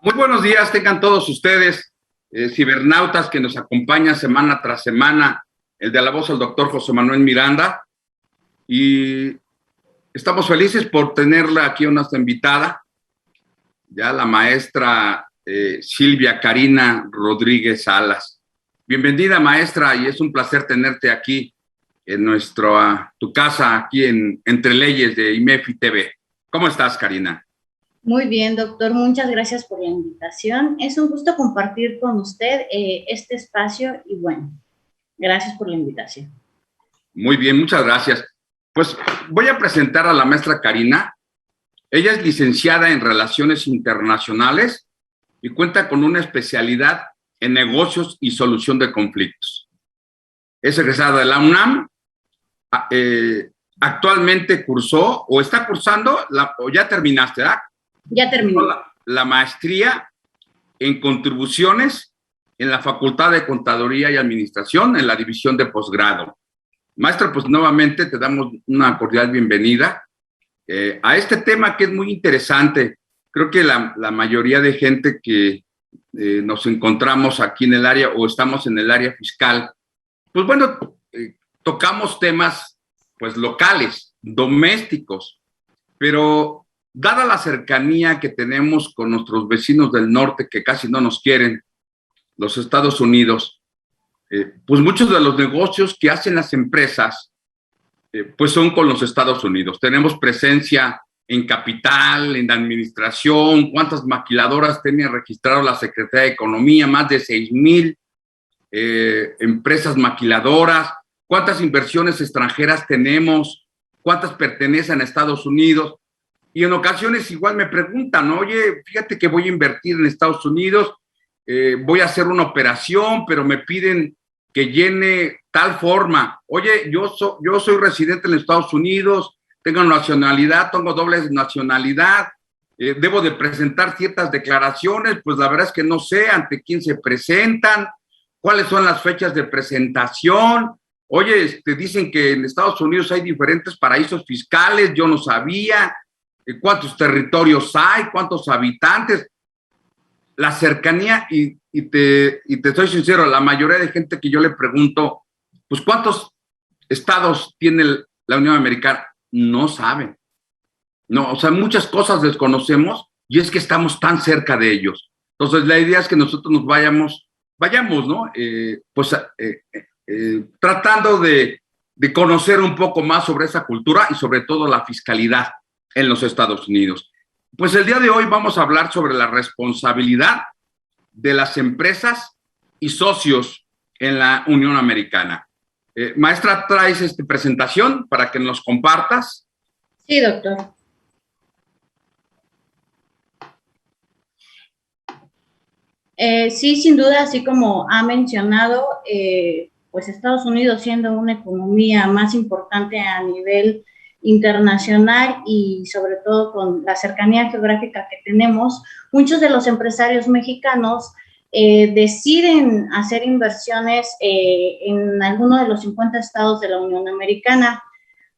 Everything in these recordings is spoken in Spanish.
Muy buenos días, tengan todos ustedes, cibernautas que nos acompañan semana tras semana, el de la voz, el doctor José Manuel Miranda, y estamos felices por tenerla aquí, nuestra invitada, ya la maestra Silvia Karina Rodríguez Salas. Bienvenida, maestra, y es un placer tenerte aquí en tu casa, aquí en Entre Leyes de IMEFI TV. ¿Cómo estás, Karina? Muy bien, doctor. Muchas gracias por la invitación. Es un gusto compartir con usted este espacio y bueno, gracias por la invitación. Muy bien, muchas gracias. Pues voy a presentar a la maestra Karina. Ella es licenciada en Relaciones Internacionales y cuenta con una especialidad en negocios y solución de conflictos. Es egresada de la UNAM. Actualmente cursó o está cursando, o ya terminaste, ¿verdad? Ya terminé. La maestría en contribuciones en la Facultad de Contaduría y Administración en la división de posgrado. Maestra, pues nuevamente te damos una cordial bienvenida a este tema que es muy interesante. Creo que la mayoría de gente que nos encontramos aquí en el área o estamos en el área fiscal, pues bueno, tocamos temas pues locales, domésticos, pero dada la cercanía que tenemos con nuestros vecinos del norte que casi no nos quieren, los Estados Unidos, pues muchos de los negocios que hacen las empresas pues son con los Estados Unidos. Tenemos presencia en capital, en administración. ¿Cuántas maquiladoras tiene registrado la Secretaría de Economía? Más de 6,000 empresas maquiladoras. ¿Cuántas inversiones extranjeras tenemos? ¿Cuántas pertenecen a Estados Unidos? Y en ocasiones igual me preguntan, oye, fíjate que voy a invertir en Estados Unidos, voy a hacer una operación, pero me piden que llene tal forma. Oye, yo soy residente en Estados Unidos, tengo nacionalidad, tengo doble nacionalidad, debo de presentar ciertas declaraciones, pues la verdad es que no sé ante quién se presentan, cuáles son las fechas de presentación. Oye, dicen que en Estados Unidos hay diferentes paraísos fiscales, yo no sabía. ¿Cuántos territorios hay? ¿Cuántos habitantes? La cercanía, y te soy sincero, la mayoría de gente que yo le pregunto, pues ¿cuántos estados tiene la Unión Americana? No saben. No, o sea, muchas cosas desconocemos y es que estamos tan cerca de ellos. Entonces, la idea es que nosotros nos vayamos, ¿no? Tratando de conocer un poco más sobre esa cultura y sobre todo la fiscalidad en los Estados Unidos. Pues el día de hoy vamos a hablar sobre la responsabilidad de las empresas y socios en la Unión Americana. Maestra, ¿traes esta presentación para que nos compartas? Sí, doctor. Sí, sin duda, así como ha mencionado, pues Estados Unidos siendo una economía más importante a nivel internacional y sobre todo con la cercanía geográfica que tenemos, muchos de los empresarios mexicanos deciden hacer inversiones en alguno de los 50 estados de la Unión Americana,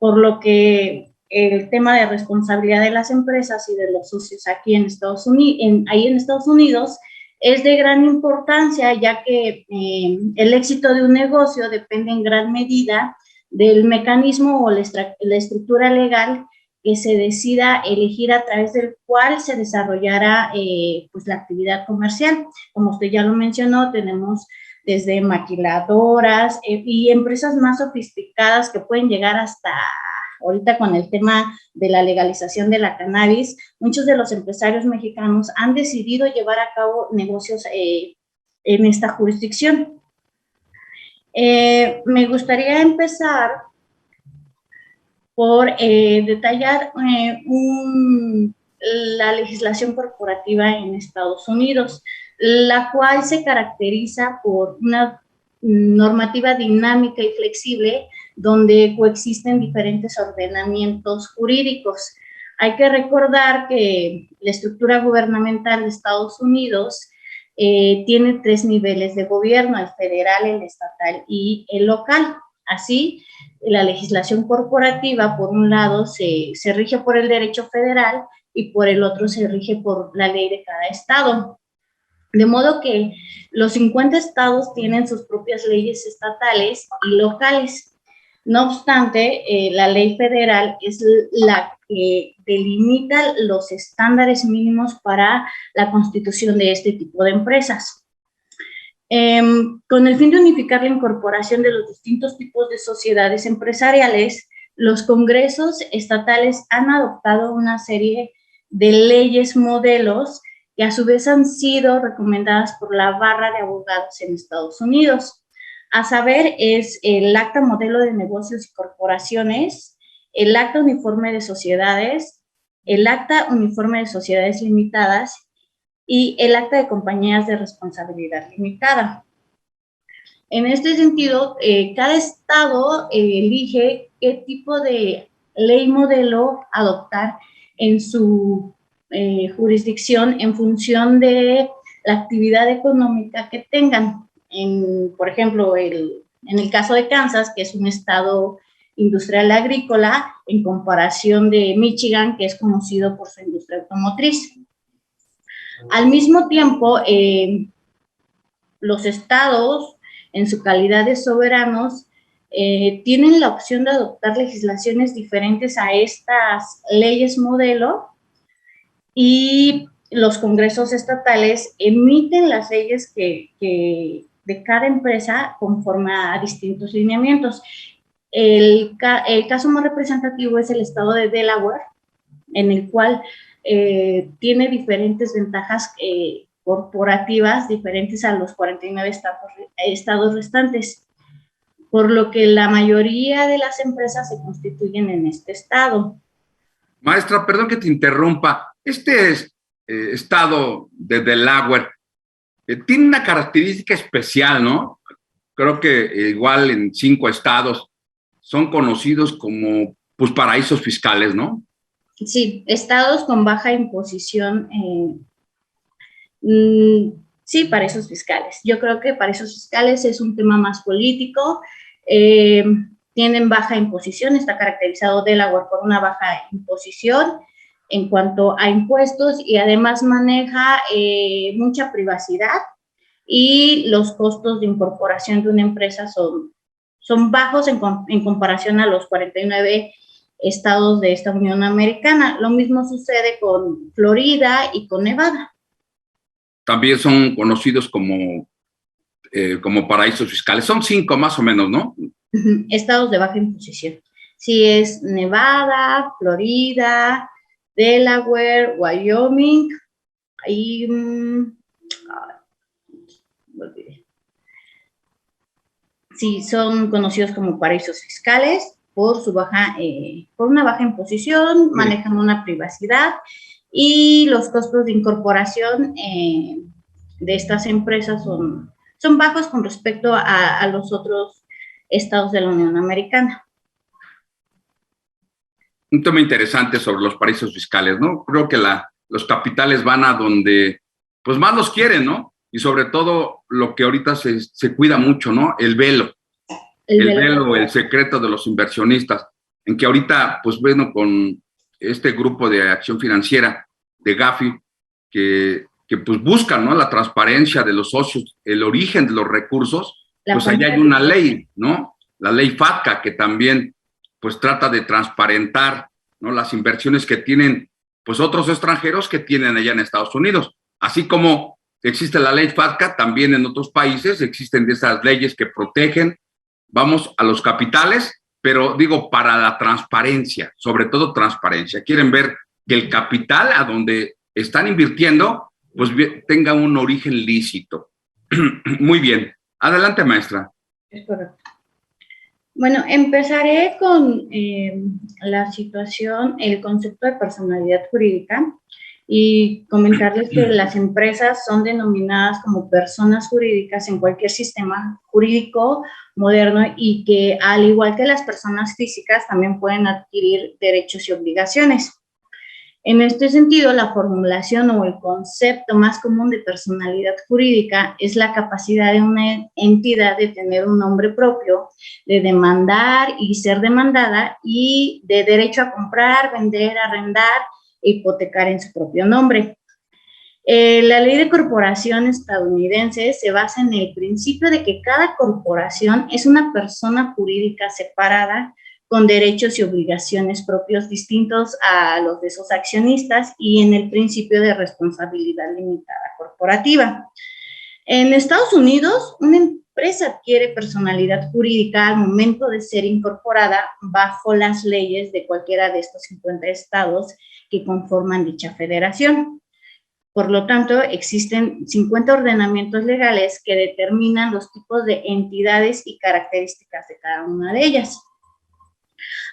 por lo que el tema de responsabilidad de las empresas y de los socios aquí en Estados Unidos es de gran importancia, ya que el éxito de un negocio depende en gran medida del mecanismo o la estructura legal que se decida elegir a través del cual se desarrollará pues la actividad comercial. Como usted ya lo mencionó, tenemos desde maquiladoras y empresas más sofisticadas que pueden llegar hasta ahorita con el tema de la legalización de la cannabis. Muchos de los empresarios mexicanos han decidido llevar a cabo negocios en esta jurisdicción. Me gustaría empezar por detallar la legislación corporativa en Estados Unidos, la cual se caracteriza por una normativa dinámica y flexible donde coexisten diferentes ordenamientos jurídicos. Hay que recordar que la estructura gubernamental de Estados Unidos tiene 3 niveles de gobierno, el federal, el estatal y el local. Así, la legislación corporativa, por un lado, se rige por el derecho federal y por el otro se rige por la ley de cada estado. De modo que los 50 estados tienen sus propias leyes estatales y locales. No obstante, la ley federal es la que delimita los estándares mínimos para la constitución de este tipo de empresas. Con el fin de unificar la incorporación de los distintos tipos de sociedades empresariales, los congresos estatales han adoptado una serie de leyes modelos que a su vez han sido recomendadas por la barra de abogados en Estados Unidos. A saber, es el Acta Modelo de Negocios y Corporaciones, el Acta Uniforme de Sociedades, el Acta Uniforme de Sociedades Limitadas y el Acta de Compañías de Responsabilidad Limitada. En este sentido, cada estado elige qué tipo de ley modelo adoptar en su jurisdicción en función de la actividad económica que tengan. Por ejemplo, en el caso de Kansas, que es un estado industrial agrícola, en comparación de Michigan, que es conocido por su industria automotriz. Al mismo tiempo, los estados, en su calidad de soberanos, tienen la opción de adoptar legislaciones diferentes a estas leyes modelo, y los congresos estatales emiten las leyes de cada empresa conforme a distintos lineamientos. El caso más representativo es el estado de Delaware, en el cual tiene diferentes ventajas corporativas diferentes a los 49 estados restantes, por lo que la mayoría de las empresas se constituyen en este estado. Maestra, perdón que te interrumpa. Este estado de Delaware tiene una característica especial, ¿no? Creo que igual en 5 estados son conocidos como pues, paraísos fiscales, ¿no? Sí, estados con baja imposición, sí, paraísos fiscales. Yo creo que paraísos fiscales es un tema más político, tienen baja imposición, está caracterizado Delaware por una baja imposición en cuanto a impuestos y además maneja mucha privacidad y los costos de incorporación de una empresa son bajos en comparación a los 49 estados de esta Unión Americana. Lo mismo sucede con Florida y con Nevada. También son conocidos como paraísos fiscales. Son 5 más o menos, ¿no? Estados de baja imposición. Sí, es Nevada, Florida, Delaware, Wyoming y sí, son conocidos como paraísos fiscales por una baja imposición, manejan una privacidad y los costos de incorporación de estas empresas son bajos con respecto a los otros estados de la Unión Americana. Un tema interesante sobre los paraísos fiscales, ¿no? Creo que los capitales van a donde pues más los quieren, ¿no? Y sobre todo lo que ahorita se cuida mucho, ¿no? El velo. El velo, el secreto de los inversionistas, en que ahorita, pues bueno, con este grupo de acción financiera de Gafi, que pues buscan, ¿no? La transparencia de los socios, el origen de los recursos, pues allá hay una ley, ¿no? La ley FATCA, que también pues trata de transparentar, ¿no? Las inversiones que tienen pues otros extranjeros que tienen allá en Estados Unidos. Así como existe la ley FATCA, también en otros países existen de esas leyes que protegen, vamos, a los capitales, pero digo, para la transparencia, sobre todo transparencia. Quieren ver que el capital a donde están invirtiendo pues tenga un origen lícito. Muy bien. Adelante, maestra. Es correcto. Bueno, empezaré con la situación, el concepto de personalidad jurídica y comentarles que las empresas son denominadas como personas jurídicas en cualquier sistema jurídico moderno y que al igual que las personas físicas también pueden adquirir derechos y obligaciones. En este sentido, la formulación o el concepto más común de personalidad jurídica es la capacidad de una entidad de tener un nombre propio, de demandar y ser demandada y de derecho a comprar, vender, arrendar, hipotecar en su propio nombre. La ley de corporación estadounidense se basa en el principio de que cada corporación es una persona jurídica separada con derechos y obligaciones propios distintos a los de sus accionistas y en el principio de responsabilidad limitada corporativa. En Estados Unidos, una empresa adquiere personalidad jurídica al momento de ser incorporada bajo las leyes de cualquiera de estos 50 estados que conforman dicha federación. Por lo tanto, existen 50 ordenamientos legales que determinan los tipos de entidades y características de cada una de ellas.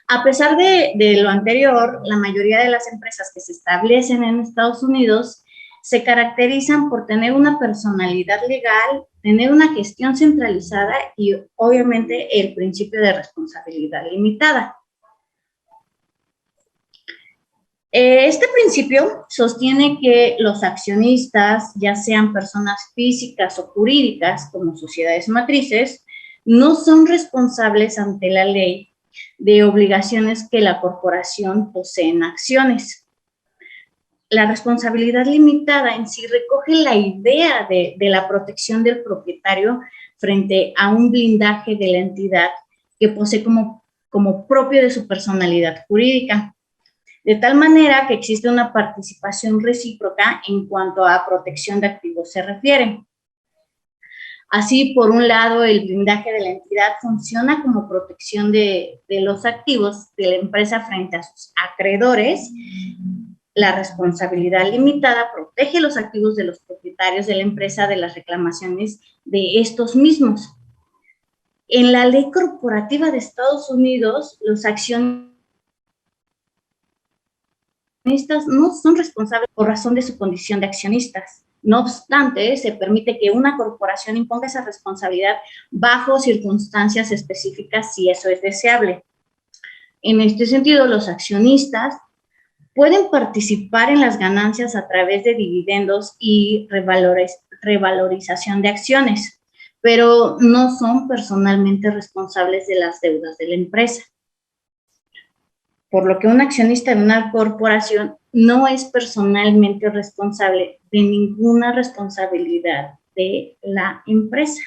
A pesar de lo anterior, la mayoría de las empresas que se establecen en Estados Unidos se caracterizan por tener una personalidad legal, tener una gestión centralizada y, obviamente, el principio de responsabilidad limitada. Este principio sostiene que los accionistas, ya sean personas físicas o jurídicas, como sociedades matrices, no son responsables ante la ley de obligaciones que la corporación posee en acciones. La responsabilidad limitada en sí recoge la idea de la protección del propietario frente a un blindaje de la entidad que posee como propio de su personalidad jurídica, de tal manera que existe una participación recíproca en cuanto a protección de activos se refiere. Así, por un lado, el blindaje de la entidad funciona como protección de los activos de la empresa frente a sus acreedores. La responsabilidad limitada protege los activos de los propietarios de la empresa de las reclamaciones de estos mismos. En la ley corporativa de Estados Unidos, los accionistas no son responsables por razón de su condición de accionistas. No obstante, se permite que una corporación imponga esa responsabilidad bajo circunstancias específicas si eso es deseable. En este sentido, los accionistas pueden participar en las ganancias a través de dividendos y revalorización de acciones, pero no son personalmente responsables de las deudas de la empresa. Por lo que un accionista de una corporación no es personalmente responsable de ninguna responsabilidad de la empresa.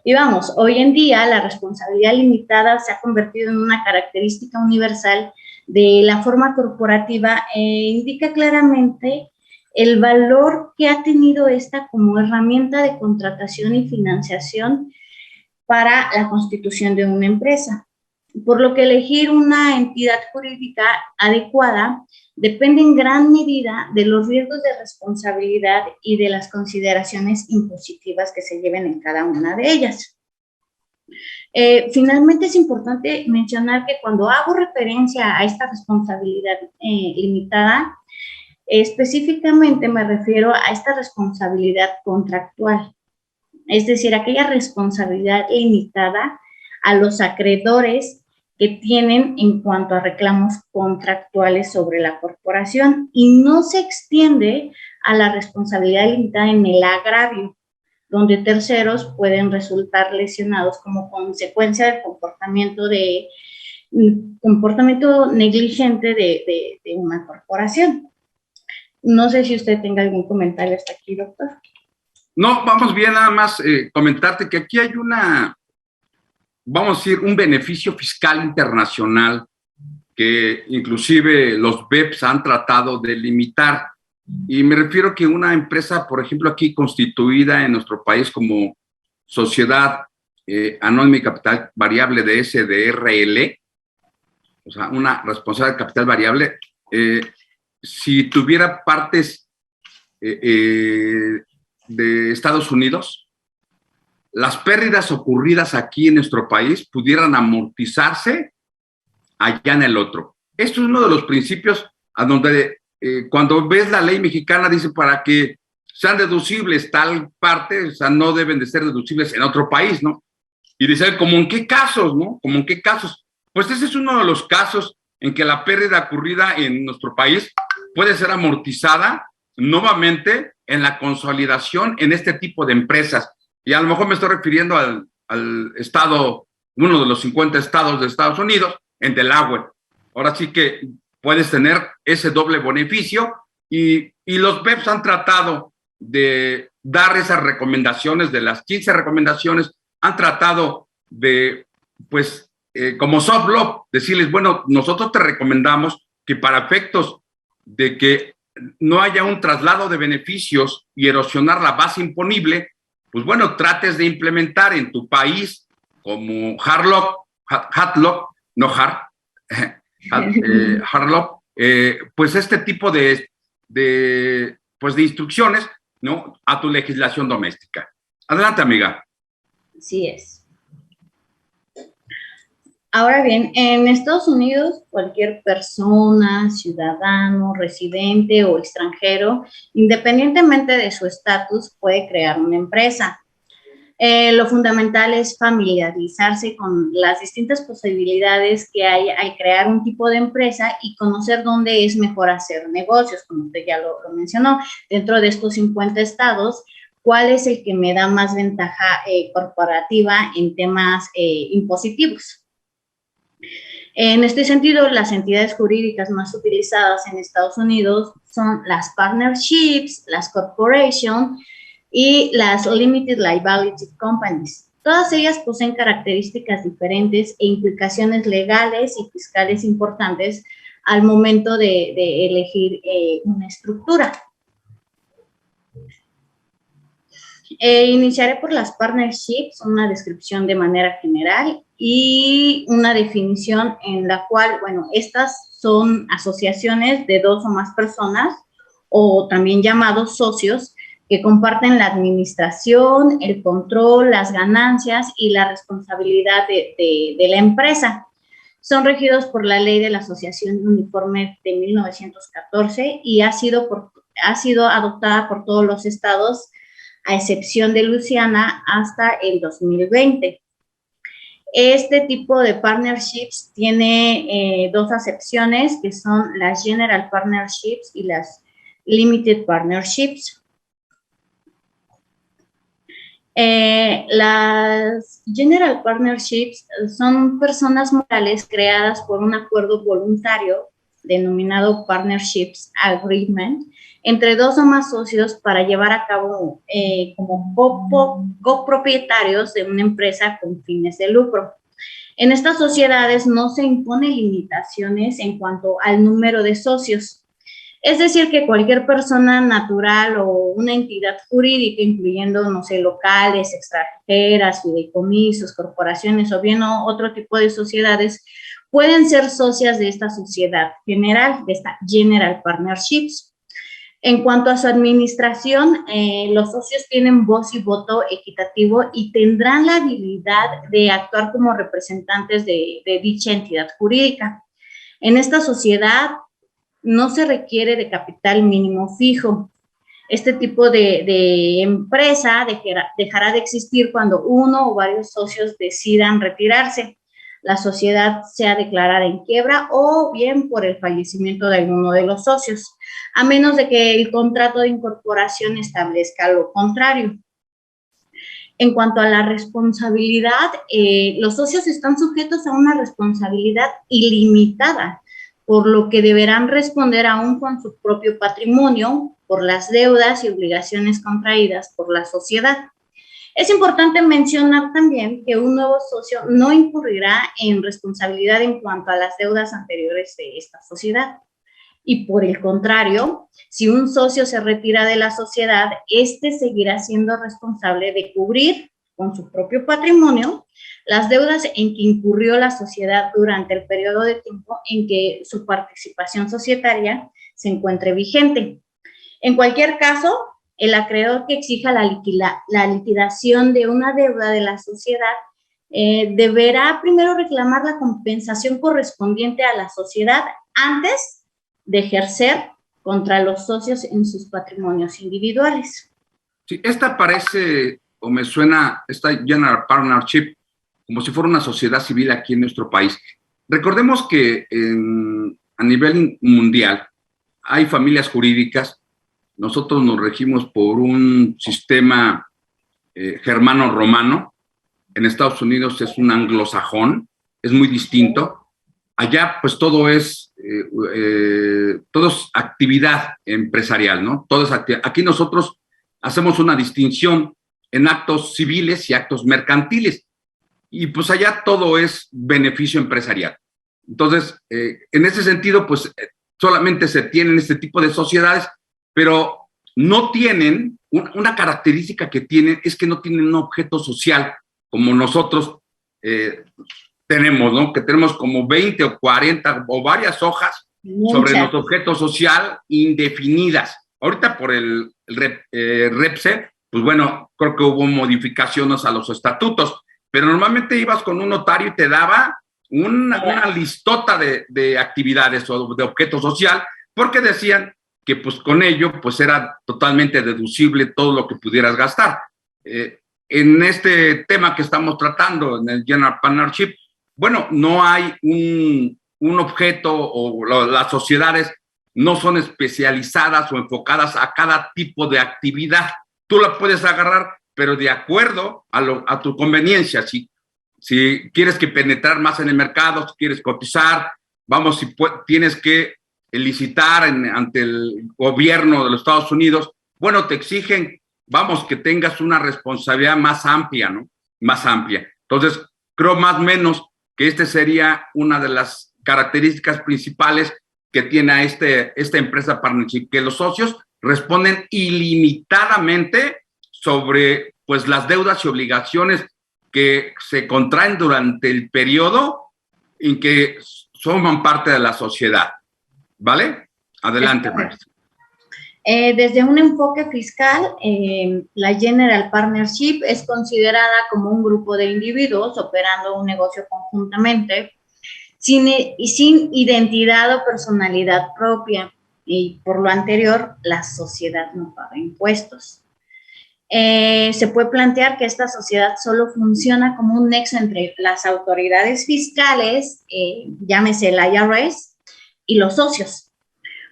Y vamos, hoy en día la responsabilidad limitada se ha convertido en una característica universal de la forma corporativa e indica claramente el valor que ha tenido esta como herramienta de contratación y financiación para la constitución de una empresa. Por lo que elegir una entidad jurídica adecuada depende en gran medida de los riesgos de responsabilidad y de las consideraciones impositivas que se lleven en cada una de ellas. Finalmente, es importante mencionar que cuando hago referencia a esta responsabilidad limitada, específicamente me refiero a esta responsabilidad contractual, es decir, aquella responsabilidad limitada a los acreedores que tienen en cuanto a reclamos contractuales sobre la corporación y no se extiende a la responsabilidad limitada en el agravio, donde terceros pueden resultar lesionados como consecuencia del comportamiento negligente de una corporación. No sé si usted tenga algún comentario hasta aquí, doctor. No, vamos bien, nada más comentarte que aquí hay vamos a decir, un beneficio fiscal internacional que inclusive los BEPS han tratado de limitar. Y me refiero que una empresa, por ejemplo, aquí constituida en nuestro país como Sociedad Anónima y Capital Variable de SDRL, o sea, una responsabilidad de capital variable, si tuviera partes de Estados Unidos, las pérdidas ocurridas aquí en nuestro país pudieran amortizarse allá en el otro. Esto es uno de los principios a donde cuando ves la ley mexicana dice para que sean deducibles tal parte, o sea, no deben de ser deducibles en otro país, ¿no? Y dice, ¿como en qué casos, no? ¿Como en qué casos? Pues ese es uno de los casos en que la pérdida ocurrida en nuestro país puede ser amortizada nuevamente en la consolidación en este tipo de empresas. Y a lo mejor me estoy refiriendo al estado, uno de los 50 estados de Estados Unidos, en Delaware. Ahora sí que puedes tener ese doble beneficio y los BEPS han tratado de dar esas recomendaciones, de las 15 recomendaciones, han tratado de, pues, como soft law, decirles, bueno, nosotros te recomendamos que para efectos de que no haya un traslado de beneficios y erosionar la base imponible, pues bueno, trates de implementar en tu país como Hardlock, pues este tipo de instrucciones, ¿no?, a tu legislación doméstica. Adelante, amiga. Así es. Ahora bien, en Estados Unidos, cualquier persona, ciudadano, residente o extranjero, independientemente de su estatus, puede crear una empresa. Lo fundamental es familiarizarse con las distintas posibilidades que hay al crear un tipo de empresa y conocer dónde es mejor hacer negocios, como usted ya lo mencionó. Dentro de estos 50 estados, ¿cuál es el que me da más ventaja corporativa en temas impositivos? En este sentido, las entidades jurídicas más utilizadas en Estados Unidos son las partnerships, las corporations y las limited liability companies. Todas ellas poseen características diferentes e implicaciones legales y fiscales importantes al momento de elegir una estructura. Iniciaré por las partnerships, una descripción de manera general y una definición en la cual, bueno, estas son asociaciones de 2 o más personas o también llamados socios que comparten la administración, el control, las ganancias y la responsabilidad de la empresa. Son regidos por la Ley de la Asociación Uniforme de 1914 y ha sido adoptada por todos los estados a excepción de Luisiana, hasta el 2020. Este tipo de partnerships tiene 2 acepciones, que son las General Partnerships y las Limited Partnerships. Las General Partnerships son personas morales creadas por un acuerdo voluntario denominado Partnerships Agreement entre 2 o más socios para llevar a cabo como copropietarios de una empresa con fines de lucro. En estas sociedades no se imponen limitaciones en cuanto al número de socios. Es decir, que cualquier persona natural o una entidad jurídica, incluyendo, no sé, locales, extranjeras, fideicomisos, corporaciones o bien otro tipo de sociedades, pueden ser socias de esta sociedad general, de esta General Partnerships. En cuanto a su administración, los socios tienen voz y voto equitativo y tendrán la habilidad de actuar como representantes de dicha entidad jurídica. En esta sociedad no se requiere de capital mínimo fijo. Este tipo de empresa dejará de existir cuando uno o varios socios decidan retirarse, la sociedad sea declarada en quiebra o bien por el fallecimiento de alguno de los socios, a menos de que el contrato de incorporación establezca lo contrario. En cuanto a la responsabilidad, los socios están sujetos a una responsabilidad ilimitada, por lo que deberán responder aún con su propio patrimonio por las deudas y obligaciones contraídas por la sociedad. Es importante mencionar también que un nuevo socio no incurrirá en responsabilidad en cuanto a las deudas anteriores de esta sociedad. Y por el contrario, si un socio se retira de la sociedad, este seguirá siendo responsable de cubrir con su propio patrimonio las deudas en que incurrió la sociedad durante el periodo de tiempo en que su participación societaria se encuentre vigente. En cualquier caso, el acreedor que exija la liquidación de una deuda de la sociedad deberá primero reclamar la compensación correspondiente a la sociedad antes de ejercer contra los socios en sus patrimonios individuales. Sí, esta parece, o me suena, esta General Partnership, como si fuera una sociedad civil aquí en nuestro país. Recordemos que a nivel mundial hay familias jurídicas. Nosotros nos regimos por un sistema germano-romano. En Estados Unidos es un anglosajón, es muy distinto. allá pues todo es actividad empresarial, ¿no? Todo es actividad. Aquí nosotros hacemos una distinción en actos civiles y actos mercantiles, y pues allá todo es beneficio empresarial. Entonces, en ese sentido, pues solamente se tienen este tipo de sociedades, pero no tienen, una característica que tienen es que no tienen un objeto social como nosotros tenemos, ¿no? Que tenemos como 20 o 40 o varias hojas sobre nuestro objeto social indefinidas. Ahorita por el REPSE, pues bueno, creo que hubo modificaciones a los estatutos, pero normalmente ibas con un notario y te daba una listota de actividades o de objeto social, porque decían que pues con ello pues era totalmente deducible todo lo que pudieras gastar. En este tema que estamos tratando, en el General Partnership, bueno, no hay un objeto, o las sociedades no son especializadas o enfocadas a cada tipo de actividad. Tú la puedes agarrar, pero de acuerdo a tu conveniencia. Si quieres que penetrar más en el mercado, si quieres cotizar, vamos, si tienes que licitar ante el gobierno de los Estados Unidos, bueno, te exigen, vamos, que tengas una responsabilidad más amplia, ¿no? Más amplia. Entonces, creo más o menos que este sería una de las características principales que tiene esta empresa partnership, que los socios responden ilimitadamente sobre pues las deudas y obligaciones que se contraen durante el periodo en que forman parte de la sociedad. ¿Vale? Adelante, maestro. Desde un enfoque fiscal, la General Partnership es considerada como un grupo de individuos operando un negocio conjuntamente sin identidad o personalidad propia, y por lo anterior, la sociedad no paga impuestos. Se puede plantear que esta sociedad solo funciona como un nexo entre las autoridades fiscales, llámese el IRS, y los socios.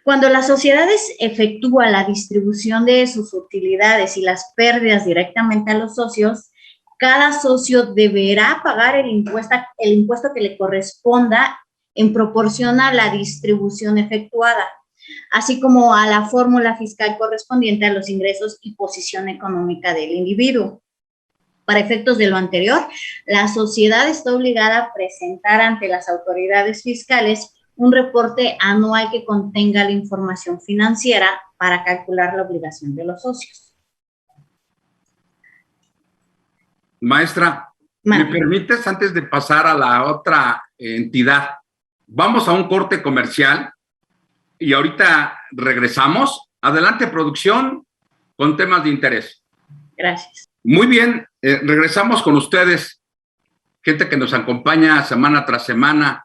Cuando las sociedades efectúan la distribución de sus utilidades y las pérdidas directamente a los socios, cada socio deberá pagar el impuesto que le corresponda en proporción a la distribución efectuada, así como a la fórmula fiscal correspondiente a los ingresos y posición económica del individuo. Para efectos de lo anterior, la sociedad está obligada a presentar ante las autoridades fiscales un reporte anual que contenga la información financiera para calcular la obligación de los socios. Maestra, ¿me permites, antes de pasar a la otra entidad, vamos a un corte comercial y ahorita regresamos? Adelante, producción, con temas de interés. Gracias. Muy bien, regresamos con ustedes, gente que nos acompaña semana tras semana.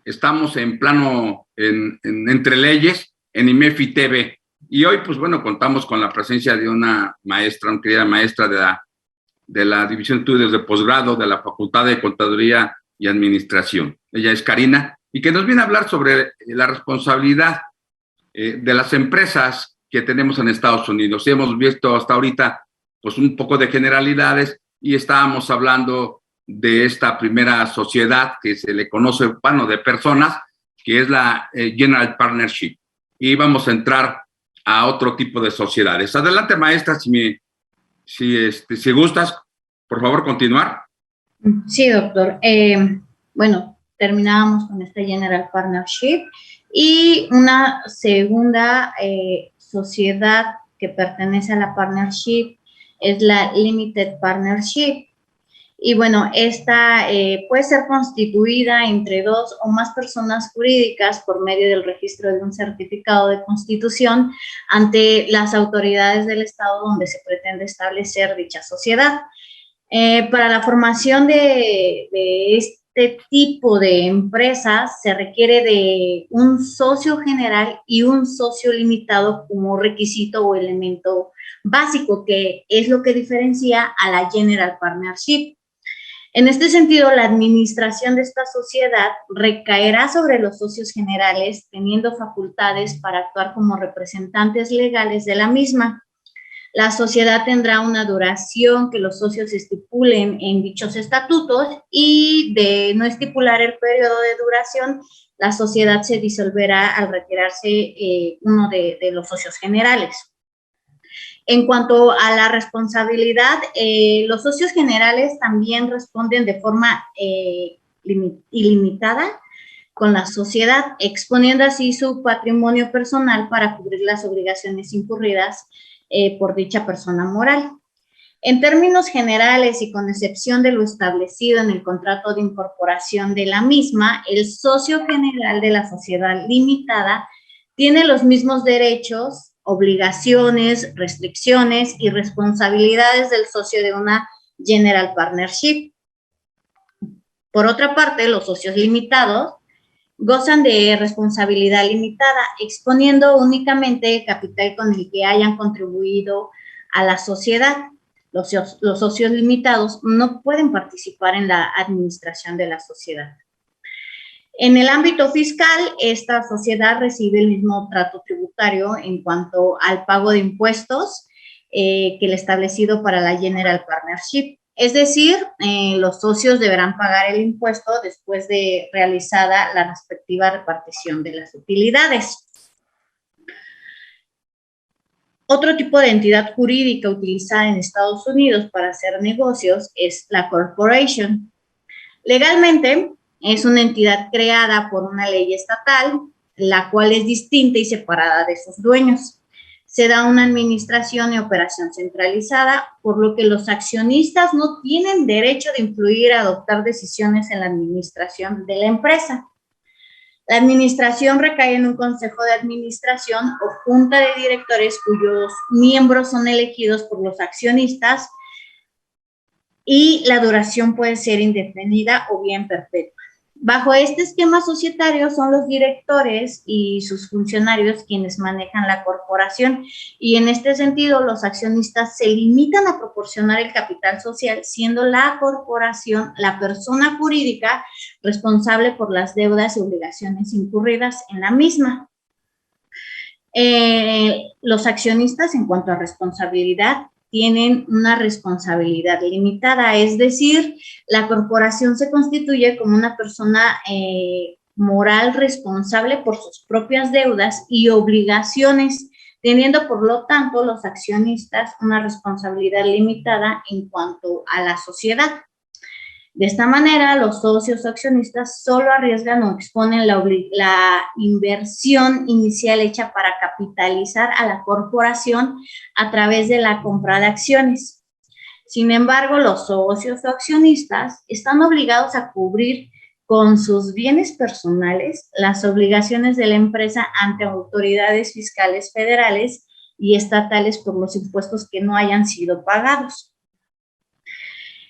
Estamos en plano, entre leyes, en IMEFI TV. Y hoy, pues bueno, contamos con la presencia de una maestra, una querida maestra de la División de Estudios de Posgrado de la Facultad de Contaduría y Administración. Ella es Karina, y que nos viene a hablar sobre la responsabilidad de las empresas que tenemos en Estados Unidos. Y hemos visto hasta ahorita, pues un poco de generalidades, y estábamos hablando de esta primera sociedad que se le conoce, bueno, de personas, que es la General Partnership. Y vamos a entrar a otro tipo de sociedades. Adelante, maestra, si gustas, por favor, continuar. Sí, doctor. Bueno, terminábamos con esta General Partnership y una segunda sociedad que pertenece a la Partnership es la Limited Partnership. Y bueno, esta puede ser constituida entre dos o más personas jurídicas por medio del registro de un certificado de constitución ante las autoridades del estado donde se pretende establecer dicha sociedad. Para la formación de este tipo de empresas se requiere de un socio general y un socio limitado como requisito o elemento básico, que es lo que diferencia a la General Partnership. En este sentido, la administración de esta sociedad recaerá sobre los socios generales, teniendo facultades para actuar como representantes legales de la misma. La sociedad tendrá una duración que los socios estipulen en dichos estatutos y de no estipular el periodo de duración, la sociedad se disolverá al retirarse uno de los socios generales. En cuanto a la responsabilidad, los socios generales también responden de forma ilimitada con la sociedad, exponiendo así su patrimonio personal para cubrir las obligaciones incurridas por dicha persona moral. En términos generales y con excepción de lo establecido en el contrato de incorporación de la misma, el socio general de la sociedad limitada tiene los mismos derechos, obligaciones, restricciones y responsabilidades del socio de una general partnership. Por otra parte, los socios limitados gozan de responsabilidad limitada, exponiendo únicamente el capital con el que hayan contribuido a la sociedad. Los socios limitados no pueden participar en la administración de la sociedad. En el ámbito fiscal, esta sociedad recibe el mismo trato tributario en cuanto al pago de impuestos que el establecido para la General Partnership. Es decir, los socios deberán pagar el impuesto después de realizada la respectiva repartición de las utilidades. Otro tipo de entidad jurídica utilizada en Estados Unidos para hacer negocios es la corporation. Legalmente, es una entidad creada por una ley estatal, la cual es distinta y separada de sus dueños. Se da una administración y operación centralizada, por lo que los accionistas no tienen derecho de influir a adoptar decisiones en la administración de la empresa. La administración recae en un consejo de administración o junta de directores cuyos miembros son elegidos por los accionistas y la duración puede ser indefinida o bien perpetua. Bajo este esquema societario son los directores y sus funcionarios quienes manejan la corporación y en este sentido los accionistas se limitan a proporcionar el capital social, siendo la corporación la persona jurídica responsable por las deudas y obligaciones incurridas en la misma. Los accionistas en cuanto a responsabilidad tienen una responsabilidad limitada, es decir, la corporación se constituye como una persona moral responsable por sus propias deudas y obligaciones, teniendo por lo tanto los accionistas una responsabilidad limitada en cuanto a la sociedad. De esta manera, los socios o accionistas solo arriesgan o exponen la inversión inicial hecha para capitalizar a la corporación a través de la compra de acciones. Sin embargo, los socios o accionistas están obligados a cubrir con sus bienes personales las obligaciones de la empresa ante autoridades fiscales federales y estatales por los impuestos que no hayan sido pagados.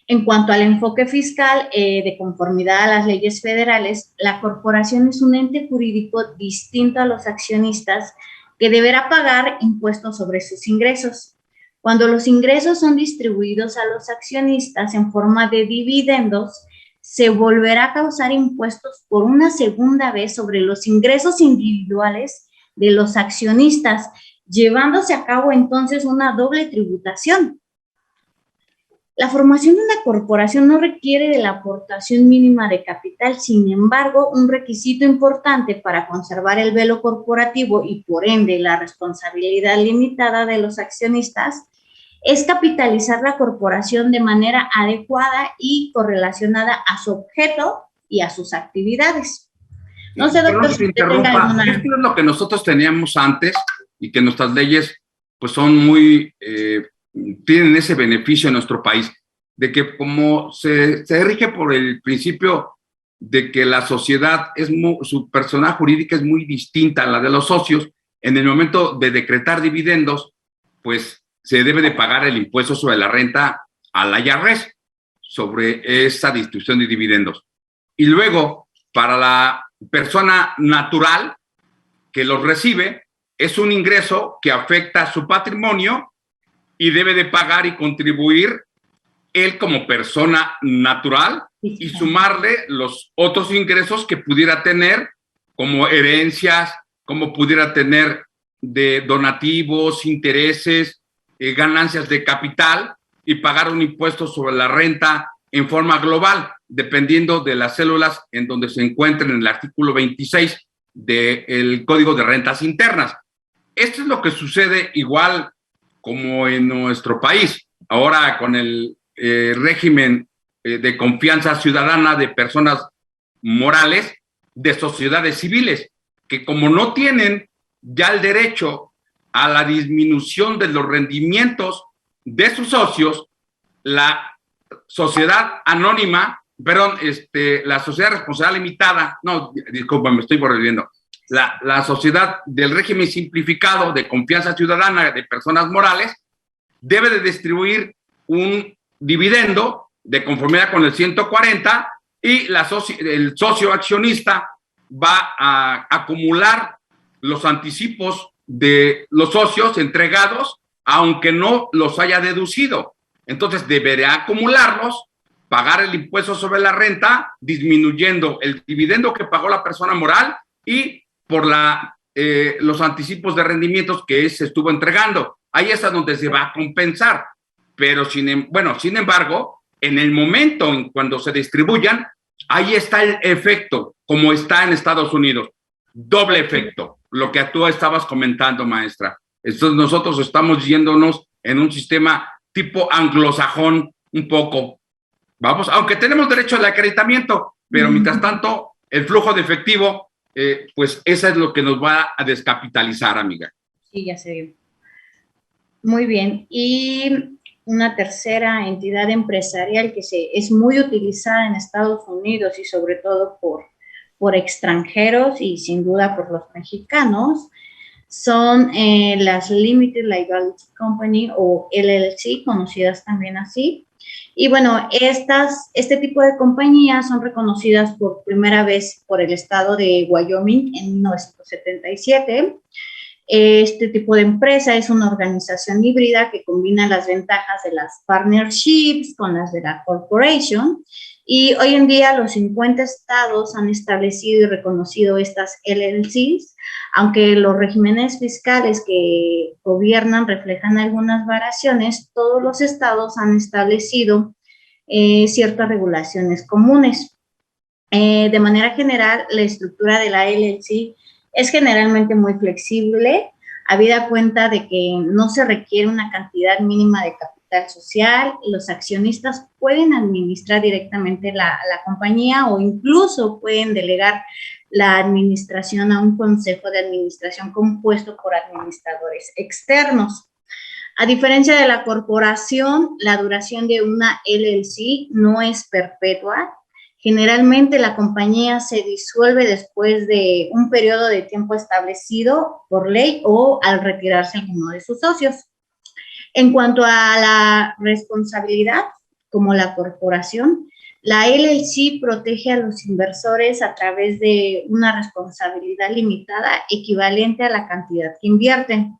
En cuanto al enfoque fiscal, de conformidad a las leyes federales, la corporación es un ente jurídico distinto a los accionistas que deberá pagar impuestos sobre sus ingresos. Cuando los ingresos son distribuidos a los accionistas en forma de dividendos, se volverá a causar impuestos por una segunda vez sobre los ingresos individuales de los accionistas, llevándose a cabo entonces una doble tributación. La formación de una corporación no requiere de la aportación mínima de capital, sin embargo, un requisito importante para conservar el velo corporativo y por ende la responsabilidad limitada de los accionistas es capitalizar la corporación de manera adecuada y correlacionada a su objeto y a sus actividades. No sé, doctor, si usted tenga alguna... Esto es lo que nosotros teníamos antes y que nuestras leyes pues son muy... tienen ese beneficio en nuestro país, de que como se rige por el principio de que la sociedad, su persona jurídica es muy distinta a la de los socios, en el momento de decretar dividendos, pues se debe de pagar el impuesto sobre la renta al IRS sobre esa distribución de dividendos. Y luego, para la persona natural que los recibe, es un ingreso que afecta a su patrimonio y debe de pagar y contribuir él como persona natural y sumarle los otros ingresos que pudiera tener como herencias, como pudiera tener de donativos, intereses ganancias de capital y pagar un impuesto sobre la renta en forma global, dependiendo de las células en donde se encuentren en el artículo 26 del Código de Rentas Internas. Esto es lo que sucede igual como en nuestro país, ahora con el régimen de confianza ciudadana de personas morales, de sociedades civiles, que como no tienen ya el derecho a la disminución de los rendimientos de sus socios, la sociedad anónima, perdón, la sociedad responsable limitada, no, disculpa, me estoy volviendo, la sociedad del régimen simplificado de confianza ciudadana de personas morales debe de distribuir un dividendo de conformidad con el 140 y el socio accionista va a acumular los anticipos de los socios entregados, aunque no los haya deducido. Entonces deberá acumularlos, pagar el impuesto sobre la renta, disminuyendo el dividendo que pagó la persona moral y por los anticipos de rendimientos que se estuvo entregando. Ahí es a donde se va a compensar. Pero, sin embargo, en el momento en cuando se distribuyan, ahí está el efecto, como está en Estados Unidos. Doble efecto, lo que tú estabas comentando, maestra. Entonces, nosotros estamos yéndonos en un sistema tipo anglosajón un poco. Vamos, aunque tenemos derecho al acreditamiento, pero mientras tanto, el flujo de efectivo, pues eso es lo que nos va a descapitalizar, amiga. Sí, ya se vio. Muy bien. Y una tercera entidad empresarial que es muy utilizada en Estados Unidos y sobre todo por extranjeros y sin duda por los mexicanos son las Limited Liability Company o LLC, conocidas también así. Y bueno, este tipo de compañías son reconocidas por primera vez por el estado de Wyoming en 1977. Este tipo de empresa es una organización híbrida que combina las ventajas de las partnerships con las de la corporation. Y hoy en día los 50 estados han establecido y reconocido estas LLCs, aunque los regímenes fiscales que gobiernan reflejan algunas variaciones, todos los estados han establecido ciertas regulaciones comunes. De manera general, la estructura de la LLC es generalmente muy flexible, habida cuenta de que no se requiere una cantidad mínima de capital social, los accionistas pueden administrar directamente la compañía o incluso pueden delegar la administración a un consejo de administración compuesto por administradores externos. A diferencia de la corporación, la duración de una LLC no es perpetua. Generalmente la compañía se disuelve después de un periodo de tiempo establecido por ley o al retirarse alguno de sus socios. En cuanto a la responsabilidad, como la corporación, la LLC protege a los inversores a través de una responsabilidad limitada equivalente a la cantidad que invierten.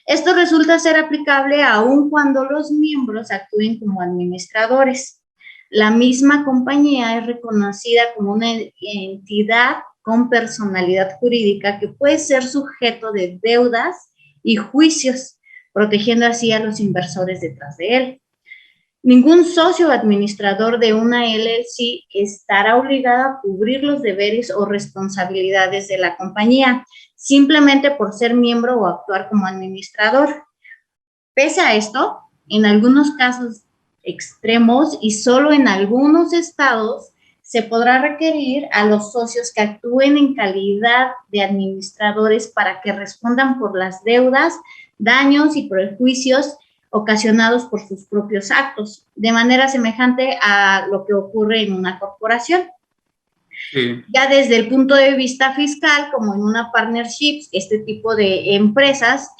Esto resulta ser aplicable aun cuando los miembros actúen como administradores. La misma compañía es reconocida como una entidad con personalidad jurídica que puede ser sujeto de deudas y juicios, protegiendo así a los inversores detrás de él. Ningún socio administrador de una LLC estará obligado a cubrir los deberes o responsabilidades de la compañía, simplemente por ser miembro o actuar como administrador. Pese a esto, en algunos casos extremos y solo en algunos estados, se podrá requerir a los socios que actúen en calidad de administradores para que respondan por las deudas, daños y perjuicios ocasionados por sus propios actos, de manera semejante a lo que ocurre en una corporación. Sí. Ya desde el punto de vista fiscal, como en una partnership, este tipo de empresas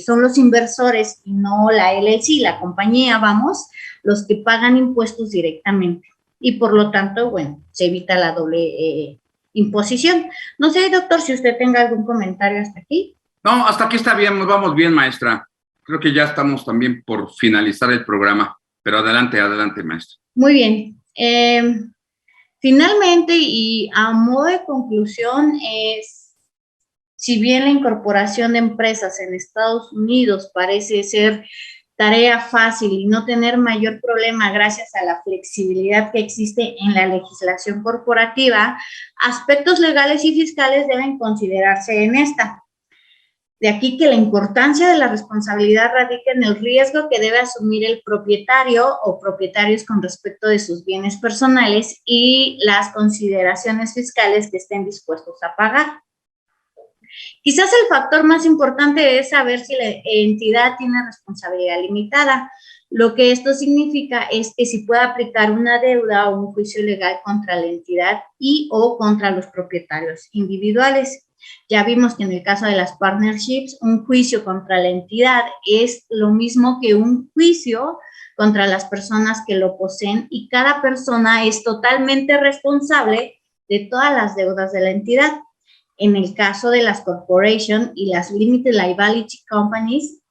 son los inversores y no la LLC, la compañía, vamos, los que pagan impuestos directamente. Y por lo tanto, bueno, se evita la doble imposición. No sé, doctor, si usted tenga algún comentario hasta aquí. No, hasta aquí está bien, nos vamos bien, maestra. Creo que ya estamos también por finalizar el programa, pero adelante, maestra. Muy bien. Finalmente, y a modo de conclusión, si bien la incorporación de empresas en Estados Unidos parece ser tarea fácil y no tener mayor problema gracias a la flexibilidad que existe en la legislación corporativa, aspectos legales y fiscales deben considerarse en esta. De aquí que la importancia de la responsabilidad radica en el riesgo que debe asumir el propietario o propietarios con respecto de sus bienes personales y las consideraciones fiscales que estén dispuestos a pagar. Quizás el factor más importante es saber si la entidad tiene responsabilidad limitada. Lo que esto significa es que si puede aplicar una deuda o un juicio legal contra la entidad y o contra los propietarios individuales. Ya vimos que en el caso de las partnerships, un juicio contra la entidad es lo mismo que un juicio contra las personas que lo poseen y cada persona es totalmente responsable de todas las deudas de la entidad. En el caso de las corporations y las limited liability companies,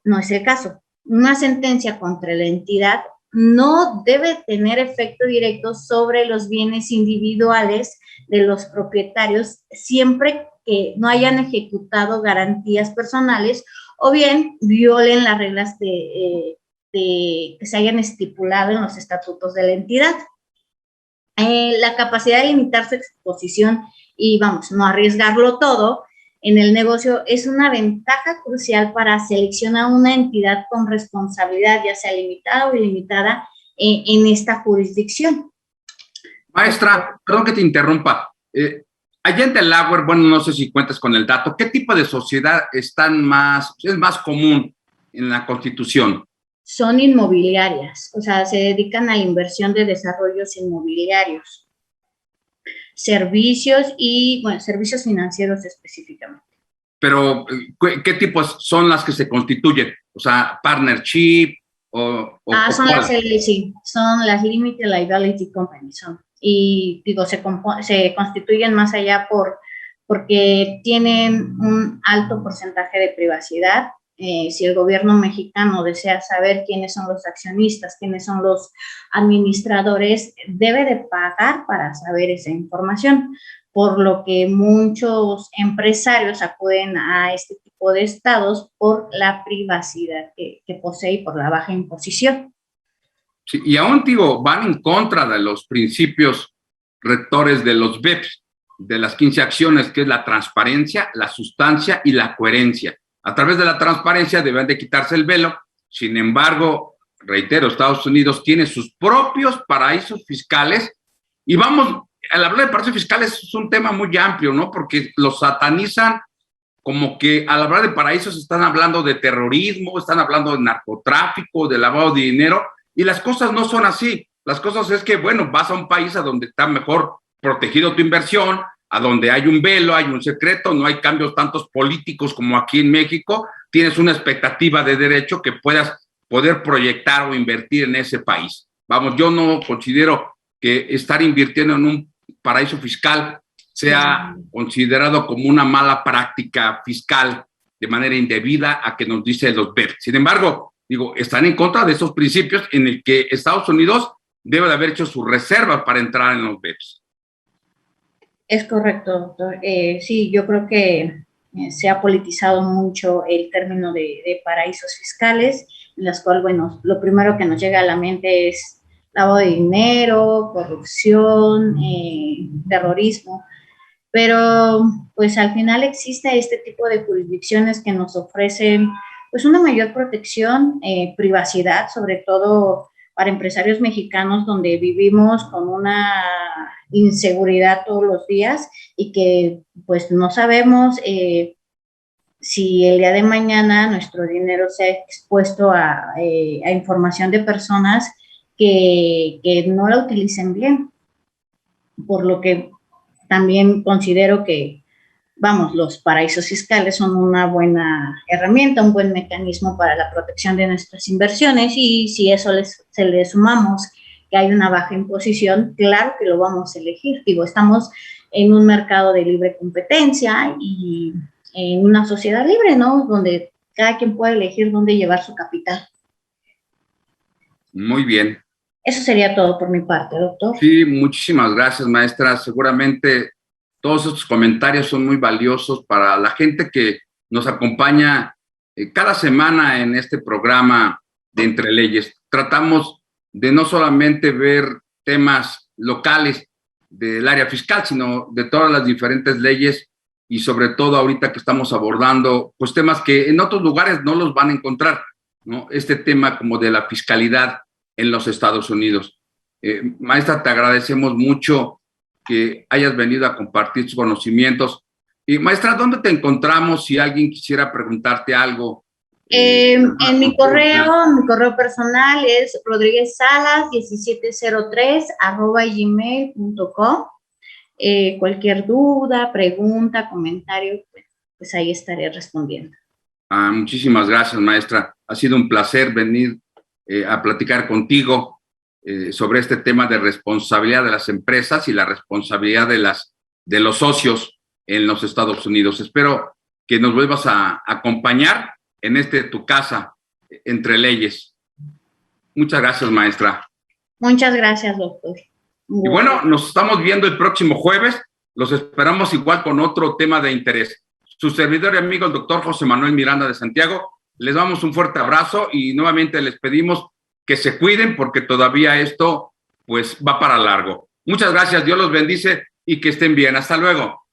no es el caso. Una sentencia contra la entidad no debe tener efecto directo sobre los bienes individuales de los propietarios siempre que no hayan ejecutado garantías personales o bien violen las reglas que se hayan estipulado en los estatutos de la entidad. La capacidad de limitar su exposición y, no arriesgarlo todo en el negocio es una ventaja crucial para seleccionar una entidad con responsabilidad, ya sea limitada o ilimitada, en esta jurisdicción. Maestra, perdón que te interrumpa. Allá en Delaware, bueno, no sé si cuentas con el dato, ¿qué tipo de sociedad es más común en la Constitución? Son inmobiliarias, o sea, se dedican a la inversión de desarrollos inmobiliarios. Servicios y, servicios financieros específicamente. Pero, ¿qué tipos son las que se constituyen? O sea, partnership son las LLC, son las Limited Liability Companies. Y digo, se constituyen más allá porque tienen un alto porcentaje de privacidad. Si el gobierno mexicano desea saber quiénes son los accionistas, quiénes son los administradores, debe de pagar para saber esa información, por lo que muchos empresarios acuden a este tipo de estados por la privacidad que posee y por la baja imposición. Sí, y aún van en contra de los principios rectores de los BEPS, de las 15 acciones, que es la transparencia, la sustancia y la coherencia. A través de la transparencia deben de quitarse el velo. Sin embargo, reitero, Estados Unidos tiene sus propios paraísos fiscales y al hablar de paraísos fiscales es un tema muy amplio, ¿no? Porque los satanizan como que al hablar de paraísos están hablando de terrorismo, están hablando de narcotráfico, de lavado de dinero, y las cosas no son así. Las cosas es que, vas a un país a donde está mejor protegido tu inversión, a donde hay un velo, hay un secreto, no hay cambios tantos políticos como aquí en México, tienes una expectativa de derecho que puedas poder proyectar o invertir en ese país. Yo no considero que estar invirtiendo en un paraíso fiscal sea considerado como una mala práctica fiscal de manera indebida a que nos dice los BEPS. Sin embargo, están en contra de esos principios en el que Estados Unidos debe de haber hecho sus reservas para entrar en los BEPS. Es correcto, doctor. Sí, yo creo que se ha politizado mucho el término de paraísos fiscales, en las cuales, lo primero que nos llega a la mente es lavado de dinero, corrupción, terrorismo, pero pues al final existe este tipo de jurisdicciones que nos ofrecen pues una mayor protección, privacidad, sobre todo para empresarios mexicanos donde vivimos con una inseguridad todos los días y que pues no sabemos si el día de mañana nuestro dinero sea expuesto a información de personas que no la utilicen bien, por lo que también considero que los paraísos fiscales son una buena herramienta, un buen mecanismo para la protección de nuestras inversiones y si eso se le sumamos que hay una baja imposición, claro que lo vamos a elegir. Estamos en un mercado de libre competencia y en una sociedad libre, ¿no? Donde cada quien puede elegir dónde llevar su capital. Muy bien. Eso sería todo por mi parte, doctor. Sí, muchísimas gracias, maestra. Seguramente todos estos comentarios son muy valiosos para la gente que nos acompaña Cada semana en este programa de Entre Leyes tratamos de no solamente ver temas locales del área fiscal, sino de todas las diferentes leyes y sobre todo ahorita que estamos abordando pues temas que en otros lugares no los van a encontrar, ¿no? Este tema como de la fiscalidad en los Estados Unidos. Maestra, te agradecemos mucho que hayas venido a compartir tus conocimientos. Y maestra, ¿dónde te encontramos si alguien quisiera preguntarte algo? En mi correo personal es rodriguezsalas1703@gmail.com. Cualquier duda, pregunta, comentario, pues ahí estaré respondiendo. Muchísimas gracias, maestra. Ha sido un placer venir a platicar contigo sobre este tema de responsabilidad de las empresas y la responsabilidad de los socios en los Estados Unidos. Espero que nos vuelvas a acompañar en tu casa, Entre Leyes. Muchas gracias, maestra. Muchas gracias, doctor. Y bueno, nos estamos viendo el próximo jueves. Los esperamos igual con otro tema de interés. Su servidor y amigo, el doctor José Manuel Miranda de Santiago, les damos un fuerte abrazo y nuevamente les pedimos que se cuiden porque todavía esto pues va para largo. Muchas gracias, Dios los bendice y que estén bien. Hasta luego.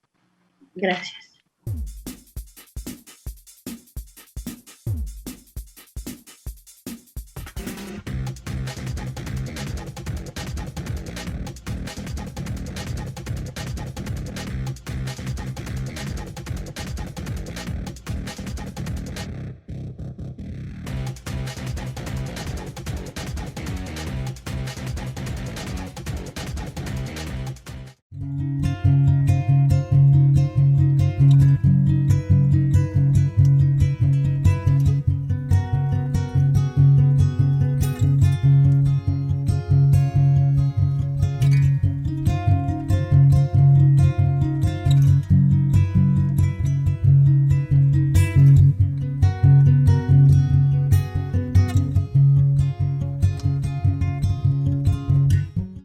Gracias.